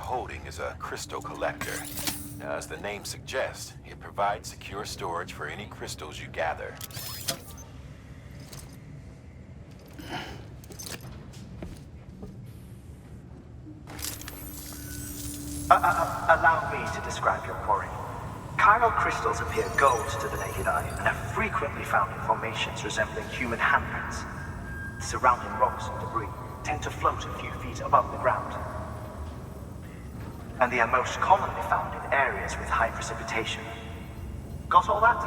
holding is a crystal collector. As the name suggests, it provides secure storage for any crystals you gather. Allow me to describe your quarry. Chiral crystals appear gold to the naked eye and are frequently found in formations resembling human handprints. Surrounding rocks and debris tend to float a few feet above the ground. And they are most commonly found in areas with high precipitation. Got all that?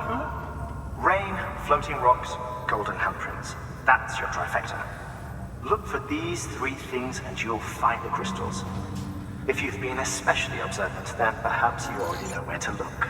Rain, floating rocks, golden handprints. That's your trifecta. Look for these three things and you'll find the crystals. If you've been especially observant, then perhaps you already know where to look.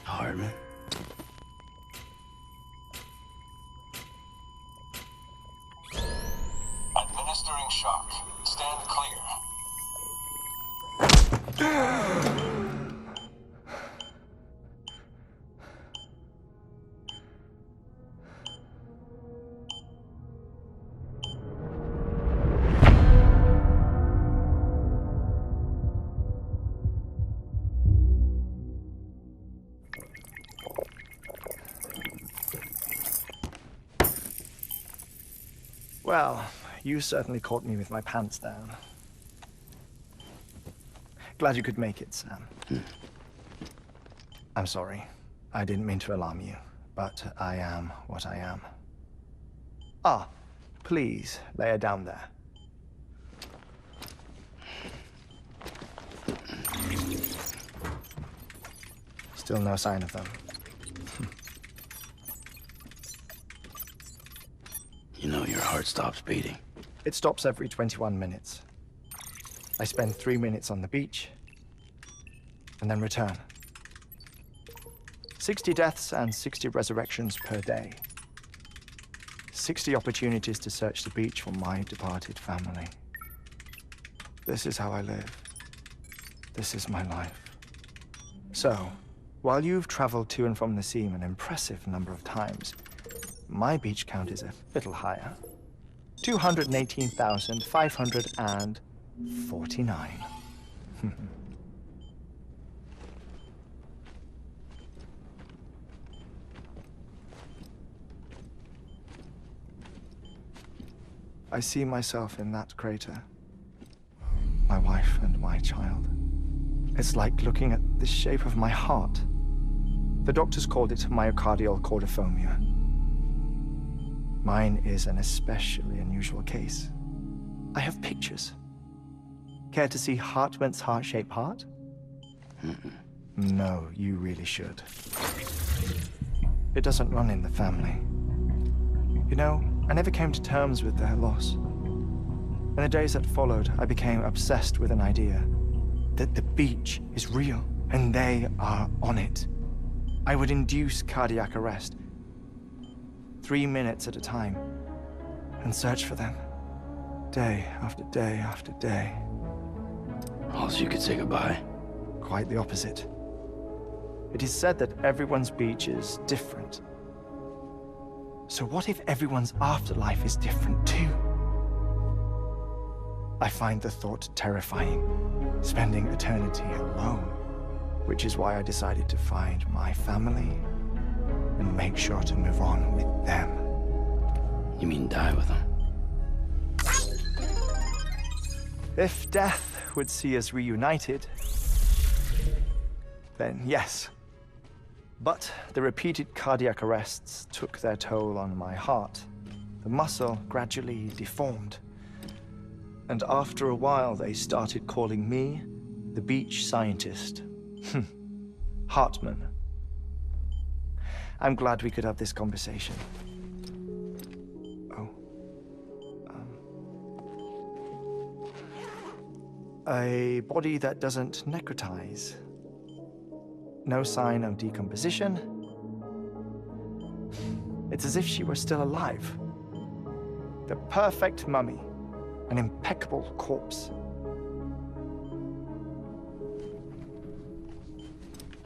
Heartman. Administering shock. Stand clear. Well, you certainly caught me with my pants down. Glad you could make it, Sam. I'm sorry. I didn't mean to alarm you, but I am what I am. Ah, please, lay her down there. Still no sign of them. You know your heart stops beating. It stops every 21 minutes. I spend 3 minutes on the beach, and then return. 60 deaths and 60 resurrections per day. 60 opportunities to search the beach for my departed family. This is how I live. This is my life. So, while you've traveled to and from the sea an impressive number of times, my beach count is a little higher. 218,549. I see myself in that crater. My wife and my child. It's like looking at the shape of my heart. The doctors called it myocardial cordiformia. Mine is an especially unusual case. I have pictures. Care to see Heartman's heart-shaped heart? No, you really should. It doesn't run in the family. You know, I never came to terms with their loss. In the days that followed, I became obsessed with an idea that the beach is real and they are on it. I would induce cardiac arrest, 3 minutes at a time, and search for them, day after day after day. Also, you could say goodbye. Quite the opposite. It is said that everyone's beach is different. So what if everyone's afterlife is different too? I find the thought terrifying, spending eternity alone, which is why I decided to find my family and make sure to move on with them. You mean die with them? If death would see us reunited, then yes. But the repeated cardiac arrests took their toll on my heart. The muscle gradually deformed. And after a while, they started calling me the beach scientist. Heartman. I'm glad we could have this conversation. Oh. A body that doesn't necrotize. No sign of decomposition. It's as if she were still alive. The perfect mummy. An impeccable corpse.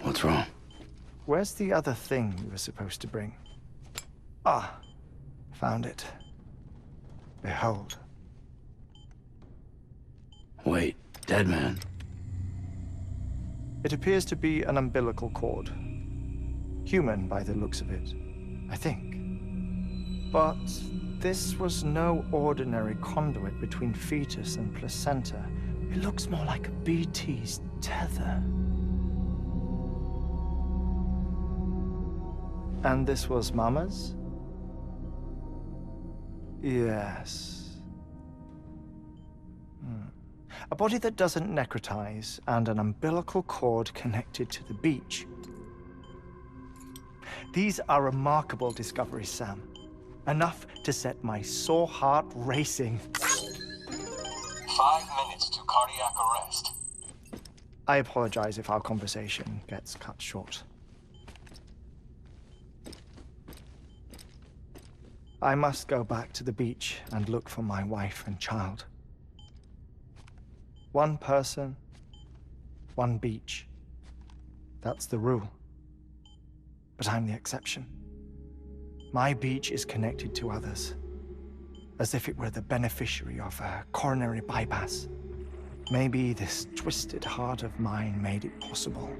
What's wrong? Where's the other thing you were supposed to bring? Ah, found it. Behold. Wait, dead man? It appears to be an umbilical cord. Human by the looks of it, I think. But this was no ordinary conduit between fetus and placenta. It looks more like a BT's tether. And this was Mama's? Yes. A body that doesn't necrotize and an umbilical cord connected to the beach. These are remarkable discoveries, Sam. Enough to set my sore heart racing. 5 minutes to cardiac arrest. I apologize if our conversation gets cut short. I must go back to the beach and look for my wife and child. One person, one beach. That's the rule. But I'm the exception. My beach is connected to others, as if it were the beneficiary of a coronary bypass. Maybe this twisted heart of mine made it possible.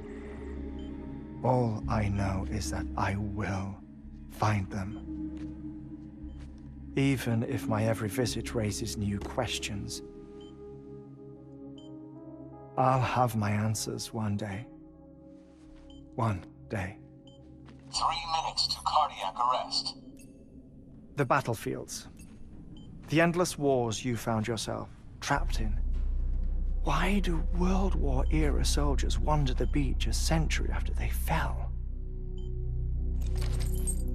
All I know is that I will find them. Even if my every visit raises new questions, I'll have my answers one day. One day. 3 minutes to cardiac arrest. The battlefields. The endless wars you found yourself trapped in. Why do World War-era soldiers wander the beach a century after they fell?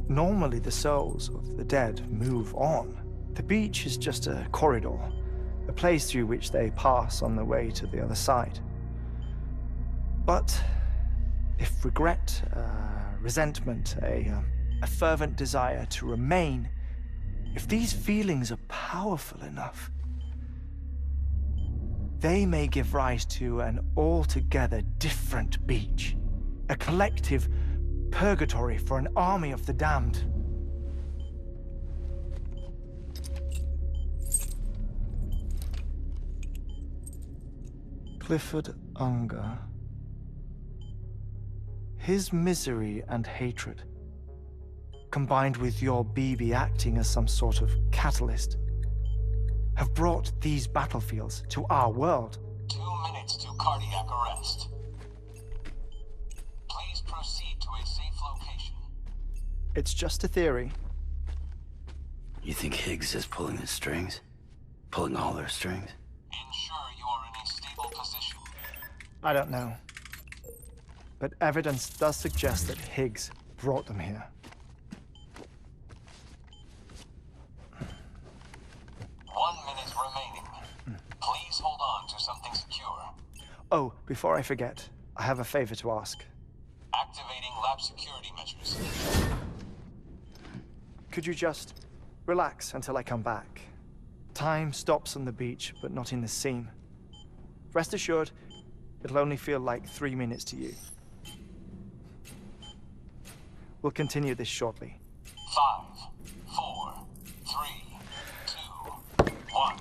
Normally, the souls of the dead move on. The beach is just a corridor, a place through which they pass on the way to the other side. But if regret, resentment, a fervent desire to remain, if these feelings are powerful enough, they may give rise to an altogether different beach, a collective purgatory for an army of the damned. Clifford Unger. His misery and hatred, combined with your BB acting as some sort of catalyst, have brought these battlefields to our world. 2 minutes to cardiac arrest. Please proceed to a safe location. It's just a theory. You think Higgs is pulling the strings? Pulling all their strings? Ensure you are in a stable position. I don't know. But evidence does suggest that Higgs brought them here. 1 minute remaining. Please hold on to something secure. Oh, before I forget, I have a favor to ask. Activating lab security measures. Could you just relax until I come back? Time stops on the beach, but not in the scene. Rest assured, it'll only feel like 3 minutes to you. We'll continue this shortly. 5, 4, 3, 2, 1.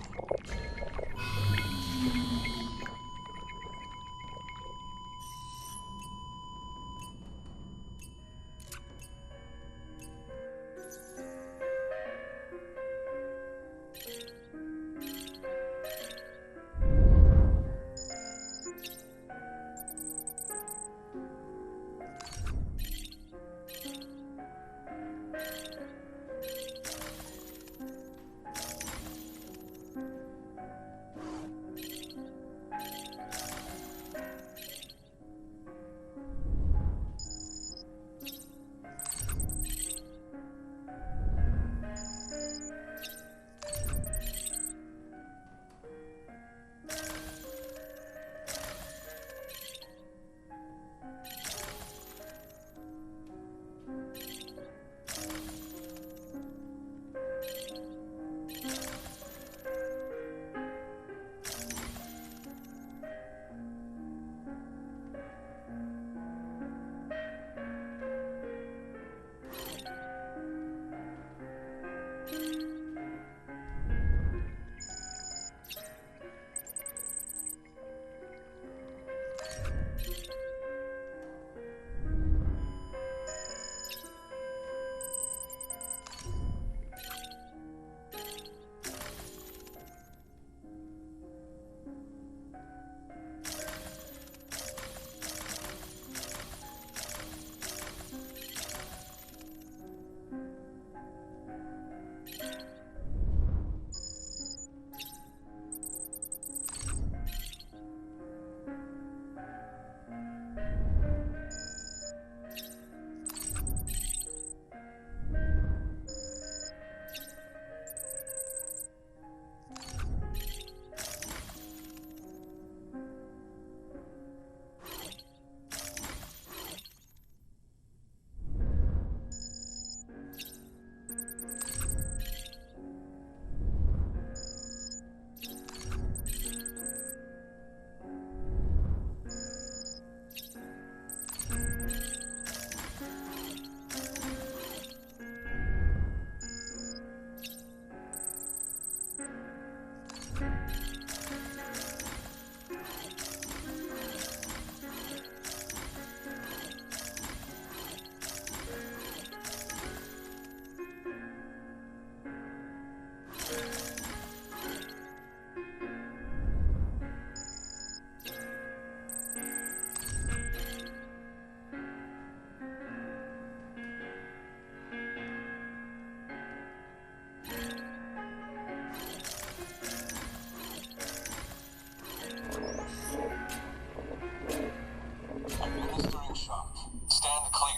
stand clear.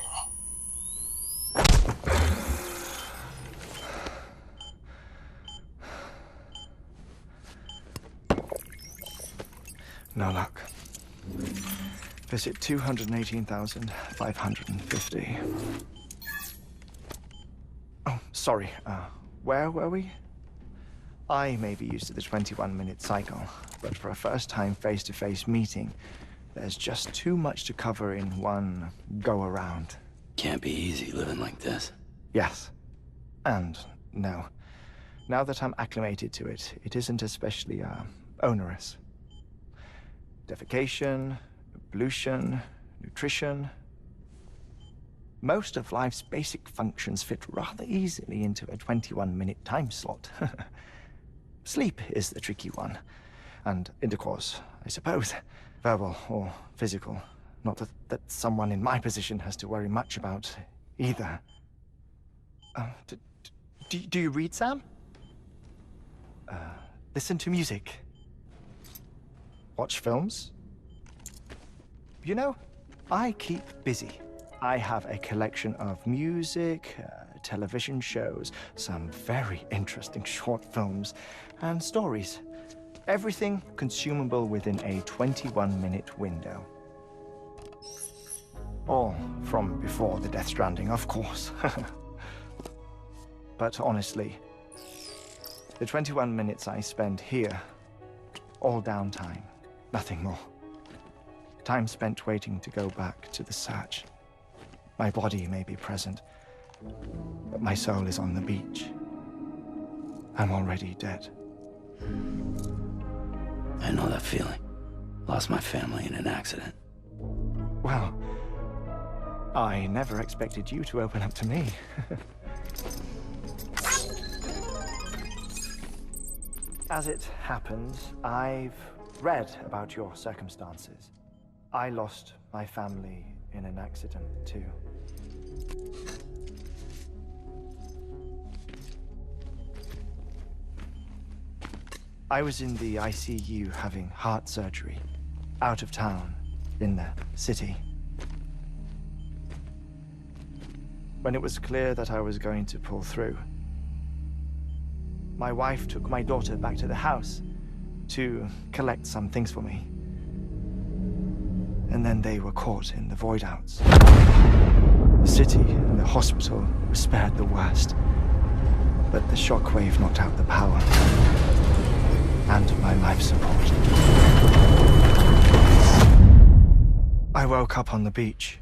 No luck. Visit 218,550. Oh, sorry. Where were we? I may be used to the 21-minute cycle, but for a first-time face-to-face meeting, there's just too much to cover in one go-around. Can't be easy living like this. Yes. And no. Now that I'm acclimated to it, it isn't especially, onerous. Defecation, pollution, nutrition. Most of life's basic functions fit rather easily into a 21-minute time slot. Sleep is the tricky one. And intercourse, I suppose. Verbal or physical. Not that someone in my position has to worry much about either. Do you read, Sam? Listen to music. Watch films? You know, I keep busy. I have a collection of music, television shows, some very interesting short films, and stories. Everything consumable within a 21-minute window. All from before the Death Stranding, of course. But honestly, the 21 minutes I spend here, all downtime, nothing more. Time spent waiting to go back to the search. My body may be present, but my soul is on the beach. I'm already dead. I know that feeling. Lost my family in an accident. Well, I never expected you to open up to me. As it happens, I've read about your circumstances. I lost my family in an accident, too. I was in the ICU having heart surgery, out of town, in the city. When it was clear that I was going to pull through, my wife took my daughter back to the house to collect some things for me. And then they were caught in the void-outs. The city and the hospital were spared the worst, but the shockwave knocked out the power and my life support. I woke up on the beach.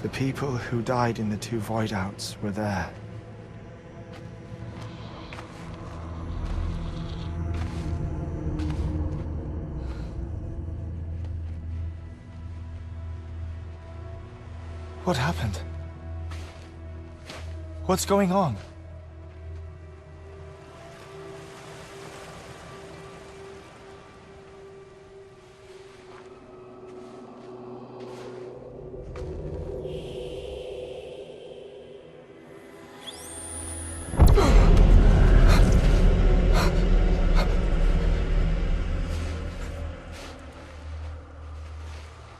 The people who died in the two void-outs were there. What happened? What's going on?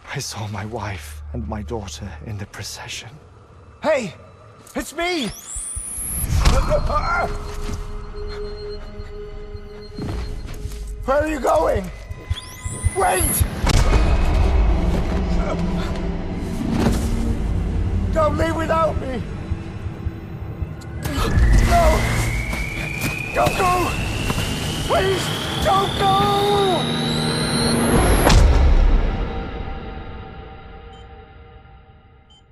I saw my wife and my daughter in the procession. Hey! It's me! Where are you going? Wait! Don't leave without me! No! Don't go! Please, don't go!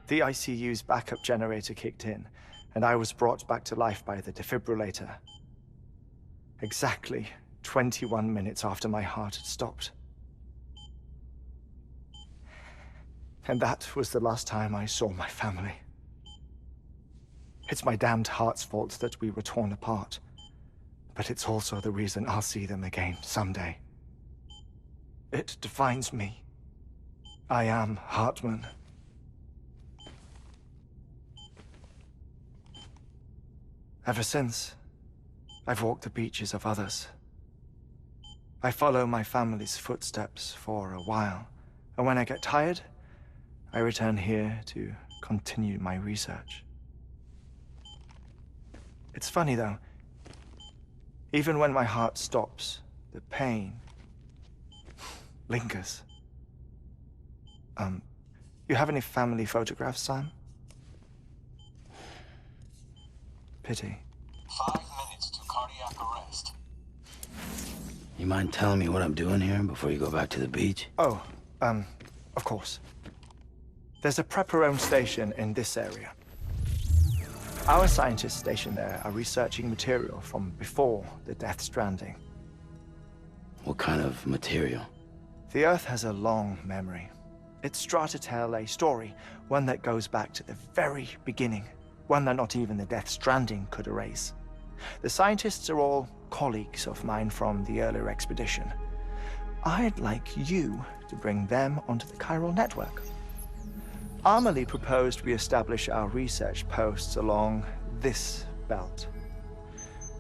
The ICU's backup generator kicked in, and I was brought back to life by the defibrillator. Exactly 21 minutes after my heart had stopped. And that was the last time I saw my family. It's my damned heart's fault that we were torn apart, but it's also the reason I'll see them again someday. It defines me. I am Heartman. Ever since, I've walked the beaches of others. I follow my family's footsteps for a while, and when I get tired, I return here to continue my research. It's funny though, even when my heart stops, the pain lingers. You have any family photographs, Sam? Pity. 5 minutes to cardiac arrest. You mind telling me what I'm doing here before you go back to the beach? Oh, of course. There's a Prepperone station in this area. Our scientists stationed there are researching material from before the Death Stranding. What kind of material? The Earth has a long memory. It's trying to tell a story, one that goes back to the very beginning, one that not even the Death Stranding could erase. The scientists are all colleagues of mine from the earlier expedition. I'd like you to bring them onto the chiral network. Amelie proposed we establish our research posts along this belt.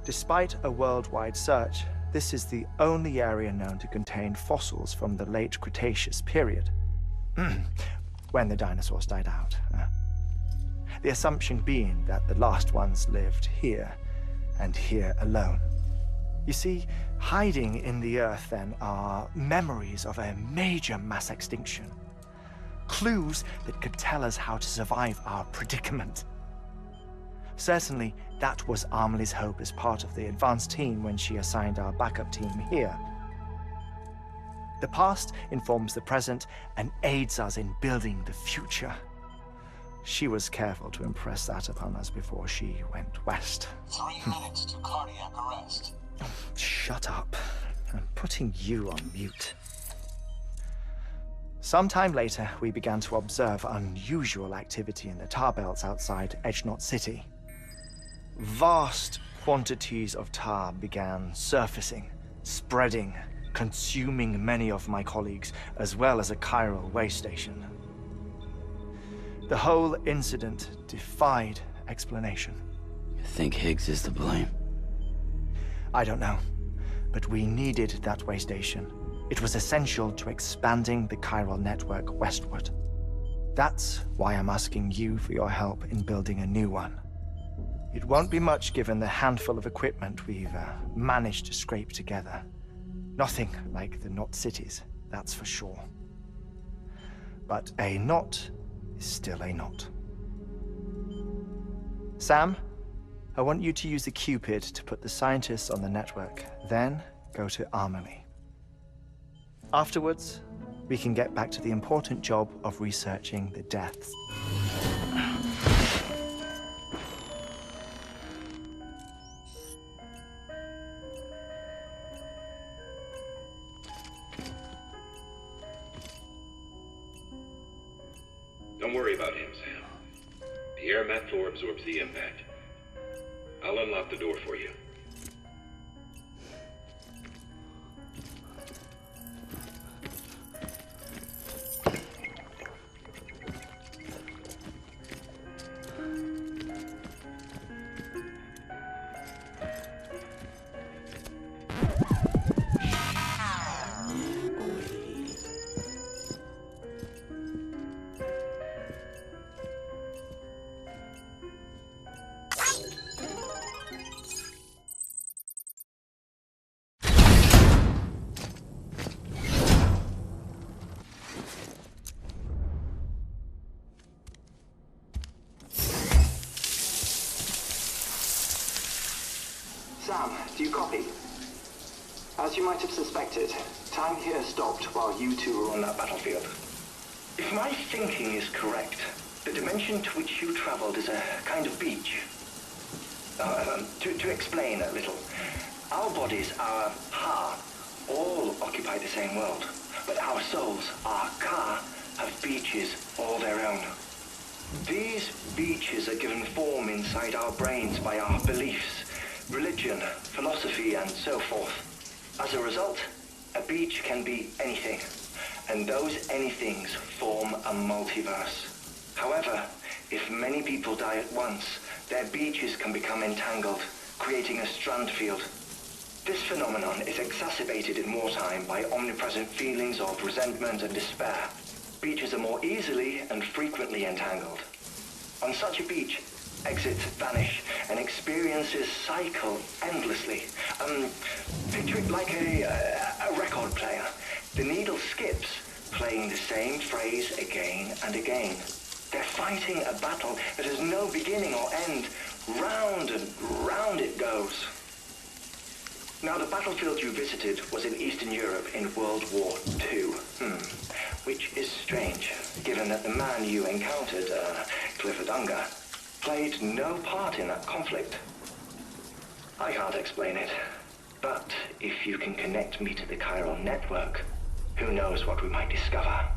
Despite a worldwide search, this is the only area known to contain fossils from the late Cretaceous period, when the dinosaurs died out. The assumption being that the last ones lived here, and here alone. You see, hiding in the Earth then are memories of a major mass extinction. Clues that could tell us how to survive our predicament. Certainly, that was Amelie's hope as part of the advanced team when she assigned our backup team here. The past informs the present and aids us in building the future. She was careful to impress that upon us before she went west. 3 minutes to cardiac arrest. Shut up. I'm putting you on mute. Sometime later, we began to observe unusual activity in the tar belts outside Edgenot City. Vast quantities of tar began surfacing, spreading, consuming many of my colleagues, as well as a chiral way station. The whole incident defied explanation. You think Higgs is to blame? I don't know, but we needed that way station. It was essential to expanding the chiral network westward. That's why I'm asking you for your help in building a new one. It won't be much given the handful of equipment we've managed to scrape together. Nothing like the knot cities, that's for sure. But a knot is still a knot. Sam, I want you to use the Cupid to put the scientists on the network, then go to Amelie. Afterwards, we can get back to the important job of researching the deaths. Don't worry about him, Sam. The air mat floor absorbs the impact. I'll unlock the door for you. Sam, do you copy? As you might have suspected, time here stopped while you two were on that battlefield. If my thinking is correct, the dimension to which you traveled is a kind of beach. To explain a little, our bodies, our ha, all occupy the same world, but our souls, our ka, have beaches all their own. These beaches are given form inside our brains by our beliefs, religion, philosophy, and so forth. As a result, a beach can be anything. and those anythings form a multiverse. However, if many people die at once, their beaches can become entangled, creating a strand field. This phenomenon is exacerbated in wartime by omnipresent feelings of resentment and despair. Beaches are more easily and frequently entangled. On such a beach, exits vanish and experiences cycle endlessly. Picture it like a record player. The needle skips, playing the same phrase again and again. They're fighting a battle that has no beginning or end. Round and round it goes. Now, the battlefield you visited was in Eastern Europe in World War II. Which is strange, given that the man you encountered, Clifford Unger, played no part in that conflict. I can't explain it, but if you can connect me to the chiral network, who knows what we might discover.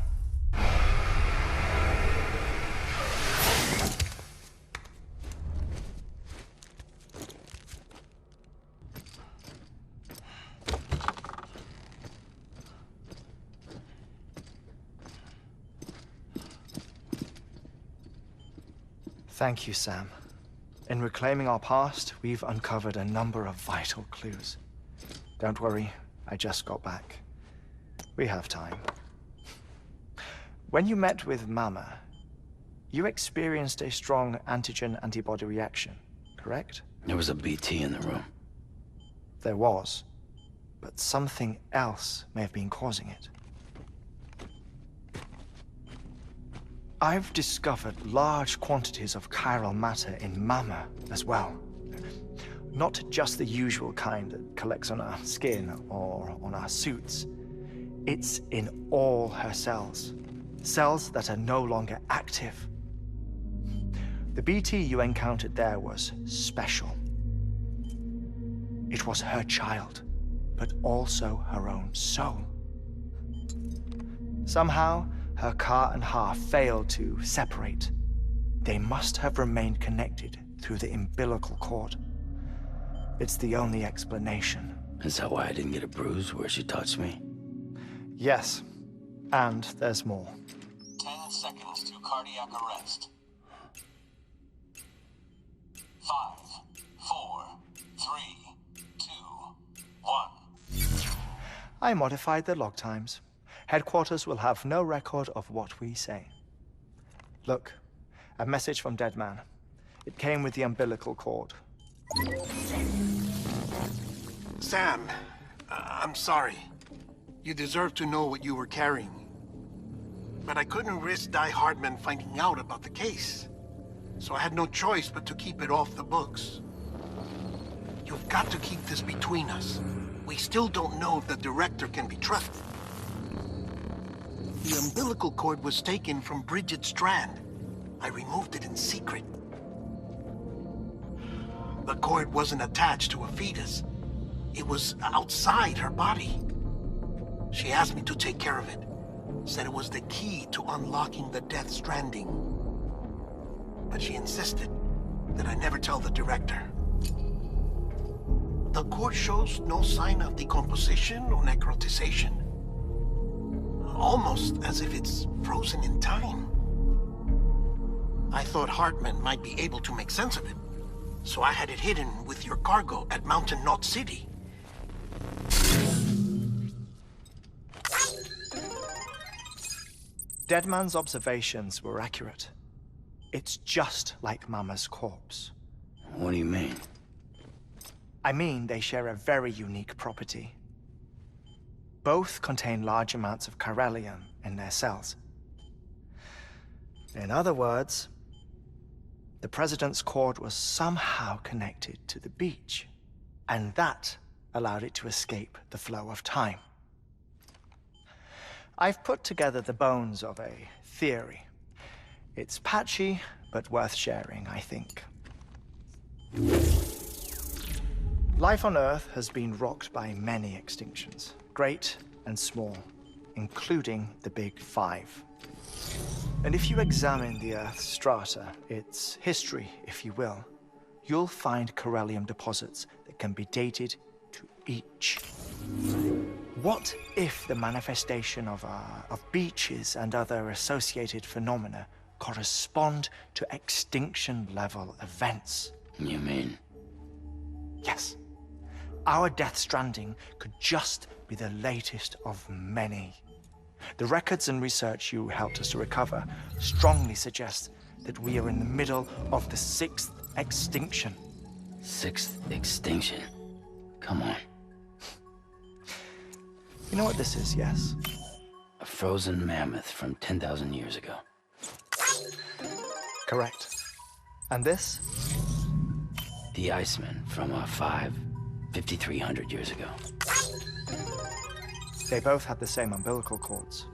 Thank you, Sam. In reclaiming our past, we've uncovered a number of vital clues. Don't worry, I just got back. We have time. When you met with Mama, you experienced a strong antigen-antibody reaction, correct? There was a BT in the room. There was, but something else may have been causing it. I've discovered large quantities of chiral matter in Mama as well. Not just the usual kind that collects on our skin or on our suits. It's in all her cells. Cells that are no longer active. The BT you encountered there was special. It was her child, but also her own soul. Somehow, her car and half failed to separate. They must have remained connected through the umbilical cord. It's the only explanation. Is that why I didn't get a bruise where she touched me? Yes, and there's more. 10 seconds to cardiac arrest. 5, 4, 3, 2, 1. I modified the log times. Headquarters will have no record of what we say. Look, a message from Dead Man. It came with the umbilical cord. Sam, I'm sorry. You deserve to know what you were carrying. But I couldn't risk Heartman finding out about the case. So I had no choice but to keep it off the books. You've got to keep this between us. We still don't know if the director can be trusted. The umbilical cord was taken from Bridget Strand. I removed it in secret. The cord wasn't attached to a fetus. It was outside her body. She asked me to take care of it. Said it was the key to unlocking the Death Stranding. But she insisted that I never tell the director. The cord shows no sign of decomposition or necrotization. Almost as if it's frozen in time. I thought Heartman might be able to make sense of it, so I had it hidden with your cargo at Mountain Knot City. Deadman's observations were accurate. It's just like Mama's corpse. What do you mean? I mean, they share a very unique property. Both contain large amounts of chiralium in their cells. In other words, the President's cord was somehow connected to the beach, and that allowed it to escape the flow of time. I've put together the bones of a theory. It's patchy, but worth sharing, I think. Life on Earth has been rocked by many extinctions, great and small, including the Big Five. And if you examine the Earth's strata, its history, if you will, you'll find chiralium deposits that can be dated to each. What if the manifestation of beaches and other associated phenomena correspond to extinction-level events? You mean? Yes. Our Death Stranding could just be the latest of many. The records and research you helped us to recover strongly suggest that we are in the middle of the 6th extinction. 6th extinction? Come on. You know what this is, yes? A frozen mammoth from 10,000 years ago. Correct. And this? The Iceman from 5,300 years ago. They both had the same umbilical cords.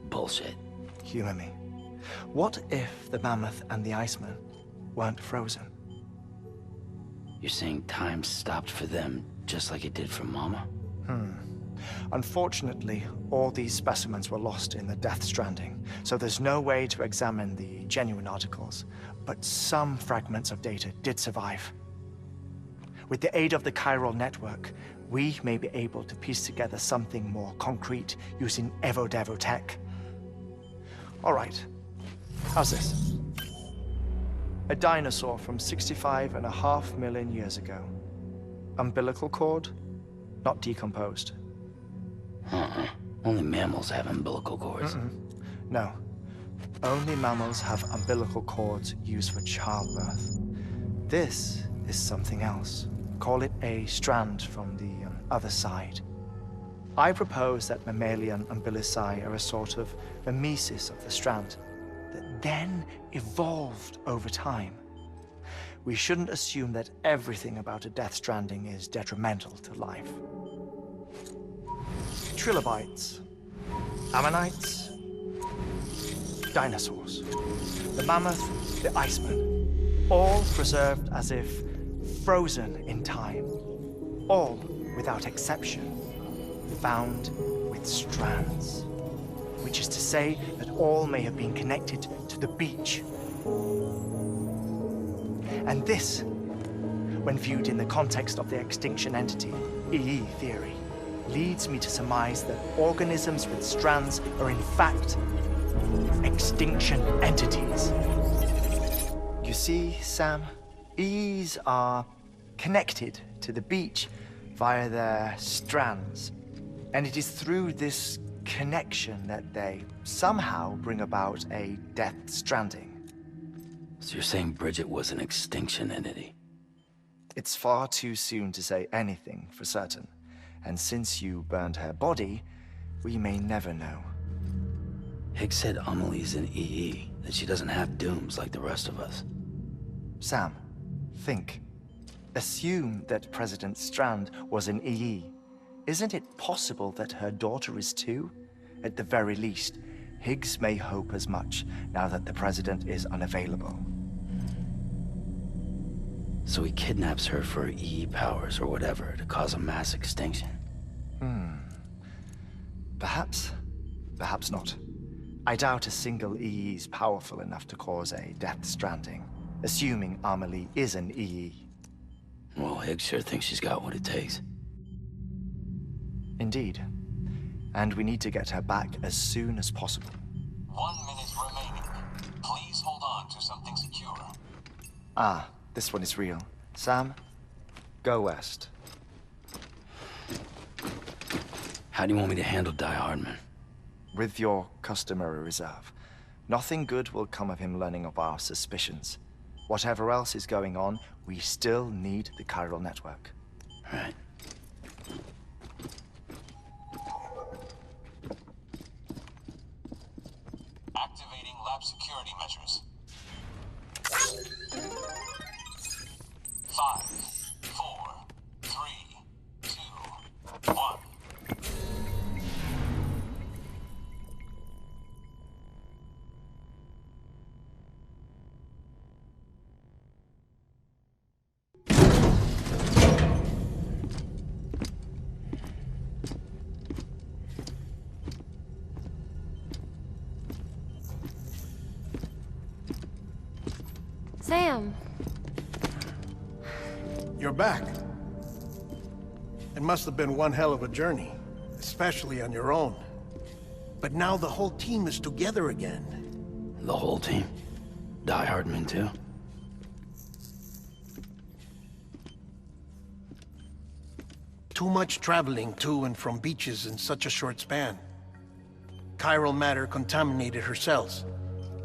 Bullshit. Humor me. What if the mammoth and the Iceman weren't frozen? You're saying time stopped for them just like it did for Mama? Unfortunately, all these specimens were lost in the Death Stranding, so there's no way to examine the genuine articles, but some fragments of data did survive. With the aid of the chiral network, we may be able to piece together something more concrete using Evo-Devo tech. All right, how's this? A dinosaur from 65.5 million years ago. Umbilical cord, not decomposed. Only mammals have umbilical cords. No. Only mammals have umbilical cords used for childbirth. This is something else. Call it a strand from the other side. I propose that mammalian umbilici are a sort of mimesis of the strand that then evolved over time. We shouldn't assume that everything about a Death Stranding is detrimental to life. Trilobites, ammonites, dinosaurs, the mammoth, the Iceman, all preserved as if frozen in time, all without exception, found with strands, which is to say that all may have been connected to the beach. And this, when viewed in the context of the extinction entity, EE theory, leads me to surmise that organisms with strands are in fact extinction entities. You see, Sam, EEs are connected to the beach via their strands, and it is through this connection that they somehow bring about a Death Stranding. So you're saying Bridget was an extinction entity? It's far too soon to say anything for certain. And since you burned her body, we may never know. Higgs said Amelie's an EE, that she doesn't have dooms like the rest of us. Sam, think. Assume that President Strand was an EE. Isn't it possible that her daughter is too? At the very least, Higgs may hope as much now that the president is unavailable. So he kidnaps her for EE powers or whatever to cause a mass extinction. Perhaps. Perhaps not. I doubt a single EE is powerful enough to cause a Death Stranding, assuming Amelie is an EE. Well, Higgs sure thinks she's got what it takes. Indeed. And we need to get her back as soon as possible. 1 minute remaining. Please hold on to something secure. Ah, this one is real. Sam, go west. How do you want me to handle Die Hardman? With your customary reserve. Nothing good will come of him learning of our suspicions. Whatever else is going on, we still need the chiral network. Right. Activating lab security measures. 5, 4, 3, 2, 1. Sam. You're back. It must have been one hell of a journey, especially on your own. But now the whole team is together again. The whole team? Die Hardman too? Too much traveling to and from beaches in such a short span. Chiral matter contaminated her cells,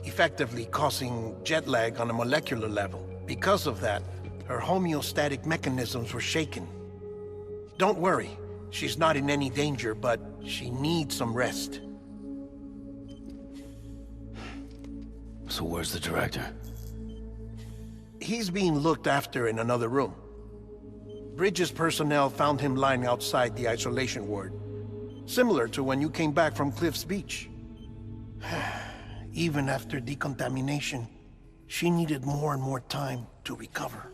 effectively causing jet lag on a molecular level. Because of that, her homeostatic mechanisms were shaken. Don't worry, she's not in any danger, but she needs some rest. So where's the director? He's being looked after in another room. Bridges personnel found him lying outside the isolation ward. Similar to when you came back from Cliff's Beach. Even after decontamination, she needed more and more time to recover.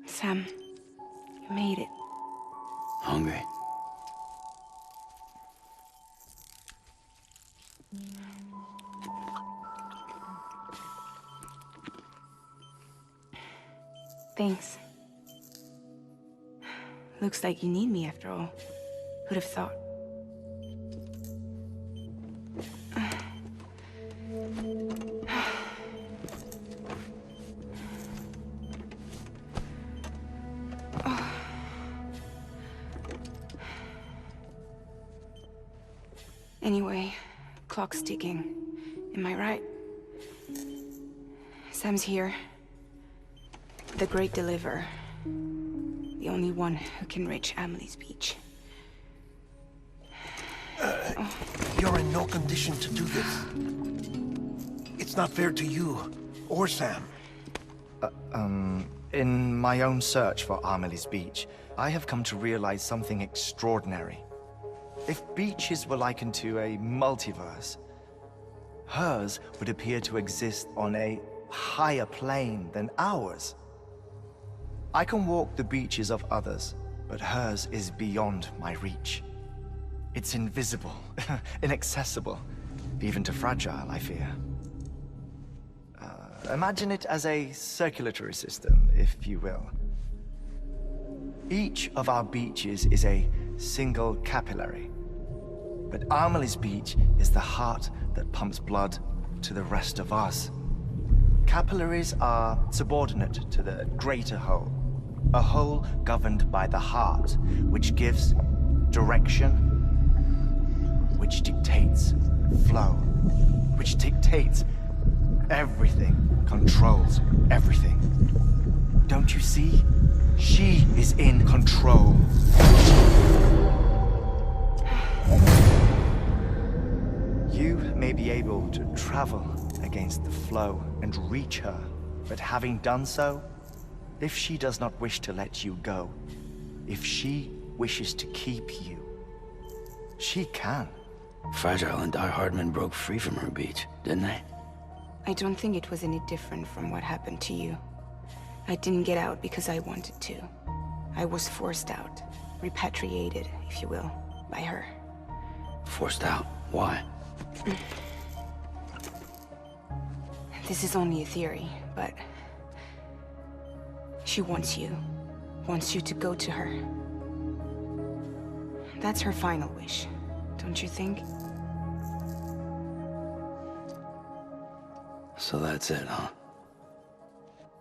Sam, you made it. Hungry? Thanks. Looks like you need me after all. Who'd have thought? Anyway, clock's ticking. Am I right? Sam's here. The Great Deliverer. The only one who can reach Amelie's Beach. You're in no condition to do this. It's not fair to you, or Sam. In my own search for Amelie's Beach, I have come to realize something extraordinary. If beaches were likened to a multiverse, hers would appear to exist on a higher plane than ours. I can walk the beaches of others, but hers is beyond my reach. It's invisible, inaccessible, even to fragile, I fear. Imagine it as a circulatory system, if you will. Each of our beaches is a single capillary. But Amelie's Beach is the heart that pumps blood to the rest of us. Capillaries are subordinate to the greater whole. A whole governed by the heart, which gives direction, which dictates flow, which dictates everything, controls everything. Don't you see? She is in control. You may be able to travel against the flow and reach her, but having done so, if she does not wish to let you go, if she wishes to keep you, she can. Fragile and Die Hardman broke free from her beach, didn't they? I don't think it was any different from what happened to you. I didn't get out because I wanted to. I was forced out, repatriated, if you will, by her. Forced out? Why? This is only a theory, but she wants you to go to her. That's her final wish, don't you think? So that's it, huh?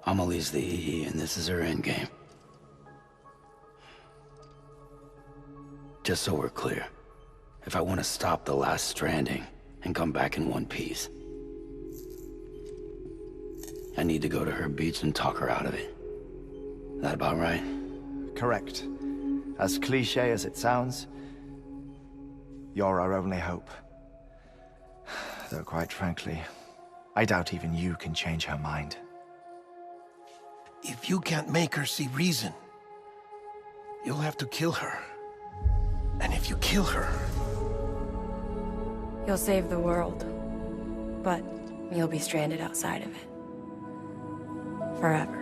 Amelie's the EE, and this is her endgame. Just so we're clear, if I want to stop the last Stranding and come back in one piece, I need to go to her beach and talk her out of it. That about right? Correct. As cliché as it sounds, you're our only hope. Though quite frankly, I doubt even you can change her mind. If you can't make her see reason, you'll have to kill her. And if you kill her... You'll save the world, but you'll be stranded outside of it. Forever.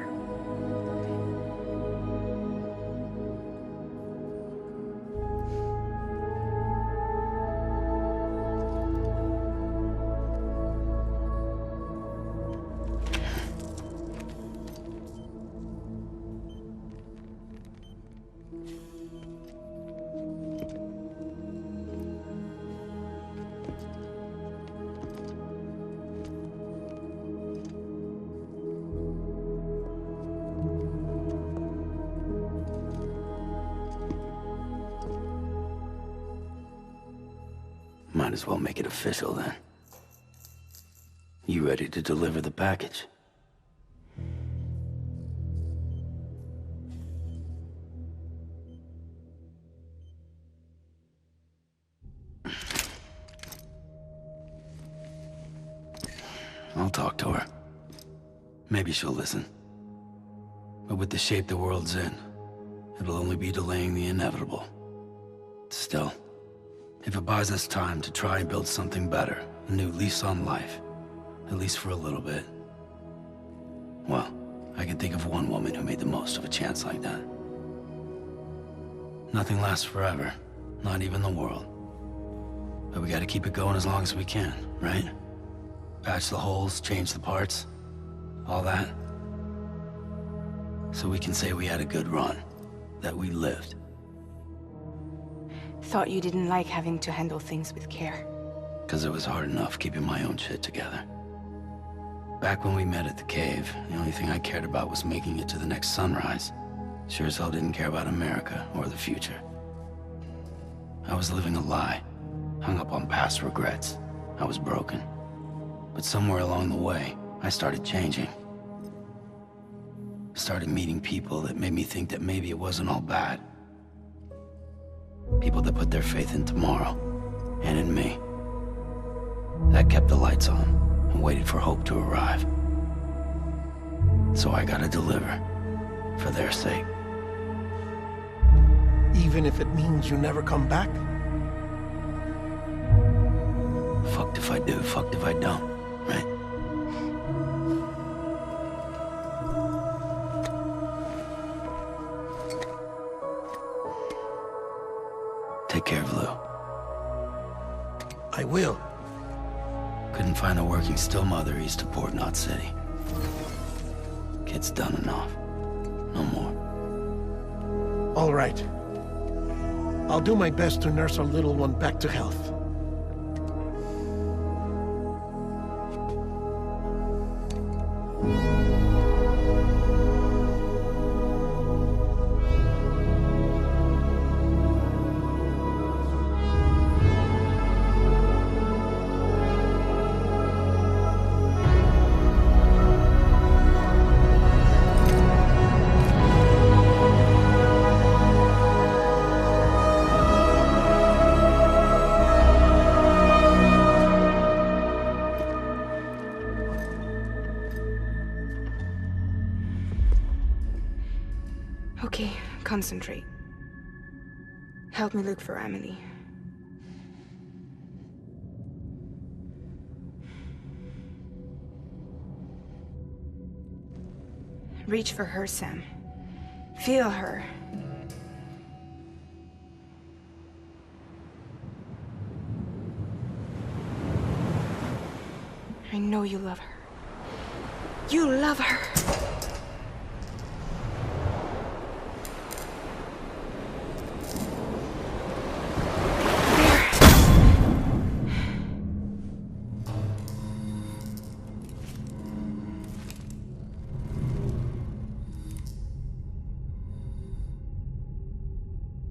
might as well make it official then. You ready to deliver the package? I'll talk to her. Maybe she'll listen. But with the shape the world's in, it'll only be delaying the inevitable. Still, if it buys us time to try and build something better, a new lease on life, at least for a little bit, well, I can think of one woman who made the most of a chance like that. Nothing lasts forever, not even the world. But we gotta keep it going as long as we can, right? Patch the holes, change the parts, all that. So we can say we had a good run, that we lived. Thought you didn't like having to handle things with care. 'Cause it was hard enough keeping my own shit together. Back when we met at the cave, the only thing I cared about was making it to the next sunrise. Sure as hell didn't care about America or the future. I was living a lie, hung up on past regrets. I was broken. But somewhere along the way, I started changing. Started meeting people that made me think that maybe it wasn't all bad. People that put their faith in tomorrow, and in me. That kept the lights on, and waited for hope to arrive. So I gotta deliver, for their sake. Even if it means you never come back? Fucked if I do, fucked if I don't, right? Take care of Lou. I will. Couldn't find a working still mother east of Port Knot City. Kid's done enough. No more. All right. I'll do my best to nurse our little one back to health. Okay, concentrate. Help me look for Emily. Reach for her, Sam. Feel her. I know you love her. You love her!